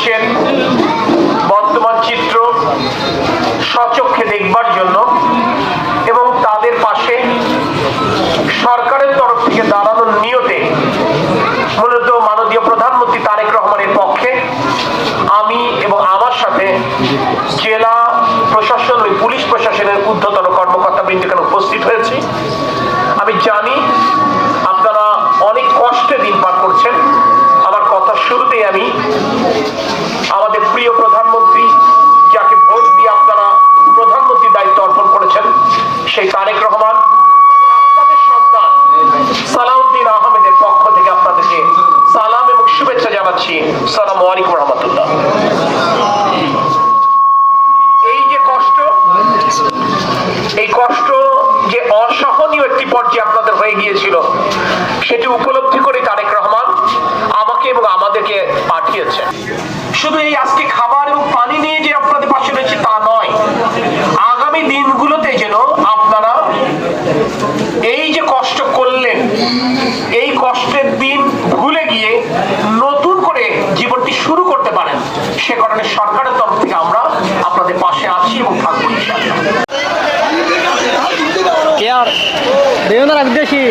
দেশের বর্তমান চিত্র স্বচক্ষে দেখবার জন্য এবং তাদের পাশে সরকারের তরফ থেকে দাঁড়ানোর নিয়তে মূলত মাননীয় প্রধানমন্ত্রী তারেক রহমানের পক্ষে আমি এবং আমার সাথে জেলা প্রশাসন ও পুলিশ প্রশাসনের ঊর্ধ্বতন কর্মকর্তাবৃন্দ এখানে উপস্থিত হয়েছি। আমি জানি আপনারা অনেক কষ্টে দিন পার করছেন। আমার কথার শুরুতেই আমি আমাদের প্রিয় প্রধানমন্ত্রী, যাকে ভোট দিয়ে আপনারা প্রধানমন্ত্রীর দায়িত্ব অর্পণ করেছেন, সেই তারেক রহমান, আপনাদের সন্তান সালাউদ্দিন আহমেদের পক্ষ থেকে আপনাদেরকে সালাম এবং শুভেচ্ছা জানাচ্ছি। আসসালামু আলাইকুম রহমতুল্লাহ। এই কষ্ট যে অসহনীয় একটি পর্যায়ে আপনাদের হয়ে গিয়েছিল, সেটি উপলব্ধি করে তারেক রহমান আমাকে এবং আমাদেরকে পাঠিয়েছেন। শুধু এই আজকে খাবার এবং পানি নিয়ে যে আপনাদের পাশে রয়েছে তা নয়, আগামী দিনগুলোতে যেন আপনারা এই যে কষ্ট করলেন, এই কষ্টের দিন ভুলে গিয়ে নতুন করে জীবনটি শুরু করতে পারেন, সে কারণে সরকারের তরফ থেকে আমরা আপনাদের পাশে আছি এবং থাকবো ইনশাআল্লাহ। यार देवनार विदेशी